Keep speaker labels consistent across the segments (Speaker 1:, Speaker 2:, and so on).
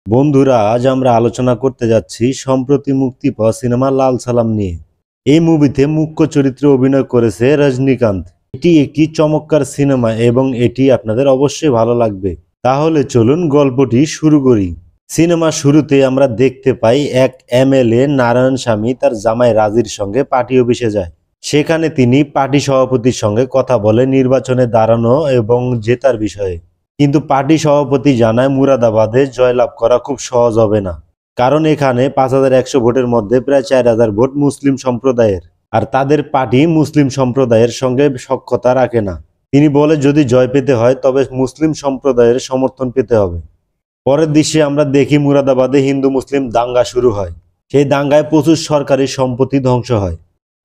Speaker 1: বন্ধুরা, আজ আমরা আলোচনা করতে যাচ্ছি সম্প্রতি মুক্তি পাওয়া সিনেমা লাল সালাম নিয়ে। এই মুভিতে মুখ্য চরিত্রে অভিনয় করেছে রজনীকান্ত। এটি একটি চমৎকার সিনেমা এবং এটি আপনাদের অবশ্যই ভালো লাগবে। তাহলে চলুন গল্পটি শুরু করি। সিনেমা শুরুতে আমরা দেখতে পাই এক এমএলএ নারায়ণ স্বামী তার জামাই রাজির সঙ্গে পার্টি অফিসে যায়। সেখানে তিনি পার্টি সভাপতির সঙ্গে কথা বলে নির্বাচনে দাঁড়ানো এবং জেতার বিষয়ে। কিন্তু পার্টি সভাপতি জানায় মুরাদাবাদে জয়লাভ করা খুব সহজ হবে না, কারণ এখানে ৫,১০০ ভোটের মধ্যে প্রায় ৪,০০০ ভোট মুসলিম সম্প্রদায়ের, আর তাদের পার্টি মুসলিম সম্প্রদায়ের সঙ্গে সখ্যতা রাখে না। তিনি বলে যদি জয় পেতে হয় তবে মুসলিম সম্প্রদায়ের সমর্থন পেতে হবে। পরের দৃশ্যে আমরা দেখি মুরাদাবাদে হিন্দু মুসলিম দাঙ্গা শুরু হয়। সেই দাঙ্গায় প্রচুর সরকারি সম্পত্তি ধ্বংস হয়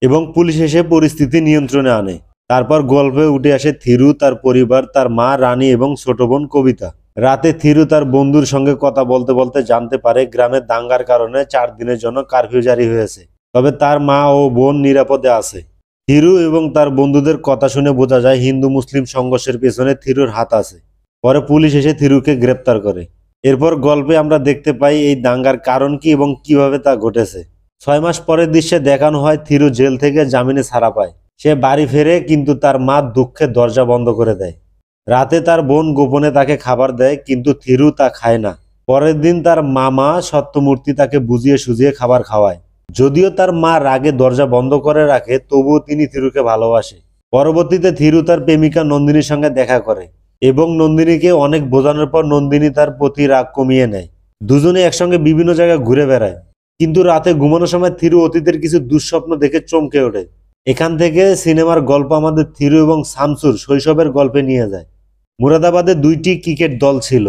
Speaker 1: এবং পুলিশ এসে পরিস্থিতি নিয়ন্ত্রণে আনে। তারপর গল্পে উঠে আসে থিরু, তার পরিবার, তার মা রানী এবং ছোট বোন কবিতা। রাতে থিরু তার বন্ধুর সঙ্গে কথা বলতে বলতে জানতে পারে গ্রামের দাঙ্গার কারণে ৪ দিনের জন্য কারফিউ জারি হয়েছে, তবে তার মা ও বোন নিরাপদে আছে। থিরু এবং তার বন্ধুদের কথা শুনে বোঝা যায় হিন্দু মুসলিম সংঘর্ষের পেছনে থিরুর হাত আছে। পরে পুলিশ এসে থিরুকে গ্রেপ্তার করে। এরপর গল্পে আমরা দেখতে পাই এই দাঙ্গার কারণ কি এবং কিভাবে তা ঘটেছে। ৬ মাস পরের দৃশ্যে দেখানো হয় থিরু জেল থেকে জামিনে ছাড়া পায়। সে বাড়ি ফেরে, কিন্তু তার মা দুঃখে দরজা বন্ধ করে দেয়। রাতে তার বোন গোপনে তাকে খাবার দেয়, কিন্তু থিরু তা খায় না। পরের দিন তার মামা সত্যমূর্তি তাকে বুঝিয়ে সুঝিয়ে খাবার খাওয়ায়। যদিও তার মা রাগে দরজা বন্ধ করে রাখে, তবুও তিনি থিরুকে ভালোবাসে। পরবর্তীতে থিরু তার প্রেমিকা নন্দিনীর সঙ্গে দেখা করে এবং নন্দিনীকে অনেক বোঝানোর পর নন্দিনী তার প্রতি রাগ কমিয়ে নেয়। দুজনে একসঙ্গে বিভিন্ন জায়গায় ঘুরে বেড়ায়। কিন্তু রাতে ঘুমানোর সময় থিরু অতীতের কিছু দুঃস্বপ্ন দেখে চমকে ওঠে। এখান থেকে সিনেমার গল্প আমাদের থিরু এবং শামসুর শৈশবের গল্পে নিয়ে যায়। মুরাদাবাদে ২টি ক্রিকেট দল ছিল।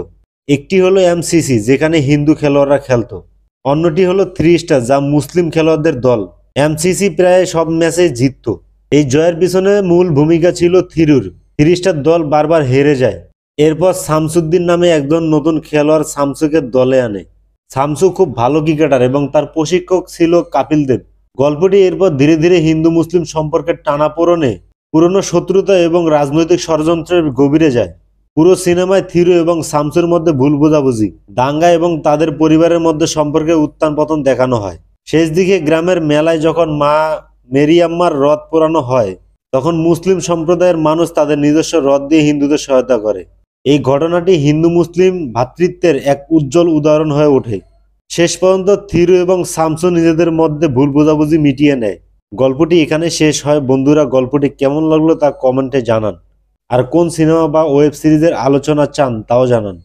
Speaker 1: একটি হলো এমসিসি, যেখানে হিন্দু খেলোয়াড়রা খেলতো। অন্যটি হলো 3 স্টার, যা মুসলিম খেলোয়াড়দের দল। এমসিসি প্রায় সব ম্যাচে জিতত। এই জয়ের পিছনে মূল ভূমিকা ছিল থিরুর। 3 স্টার দল বারবার হেরে যায়। এরপর শামসুদ্দিন নামে একজন নতুন খেলোয়াড় শামসুকে দলে আনে। শামসু খুব ভালো ক্রিকেটার এবং তার প্রশিক্ষক ছিল কপিল দেব। গল্পটি এরপর ধীরে ধীরে হিন্দু মুসলিম সম্পর্কের টানাপোড়েনে, পুরনো শত্রুতা এবং রাজনৈতিক ষড়যন্ত্রের গভীরে যায়। পুরো সিনেমায় থিরু এবং শামসুর মধ্যে ভুল বোঝাবুঝি, দাঙ্গা এবং তাদের পরিবারের মধ্যে সম্পর্কে উত্থান পতন দেখানো হয়। শেষ দিকে গ্রামের মেলায় যখন মা মেরিয়াম্মার রথ পোড়ানো হয়, তখন মুসলিম সম্প্রদায়ের মানুষ তাদের নিজস্ব রথ দিয়ে হিন্দুদের সহায়তা করে। এই ঘটনাটি হিন্দু মুসলিম ভ্রাতৃত্বের এক উজ্জ্বল উদাহরণ হয়ে ওঠে। শেষ পর্যন্ত থিরু এবং শামসু নিজেদের মধ্যে ভুল বোঝাবুঝি মিটিয়ে নেয়। গল্পটি এখানে শেষ হয়। বন্ধুরা, গল্পটি কেমন লাগলো তা কমেন্টে জানান। আর কোন সিনেমা বা ওয়েব সিরিজের আলোচনা চান তাও জানান।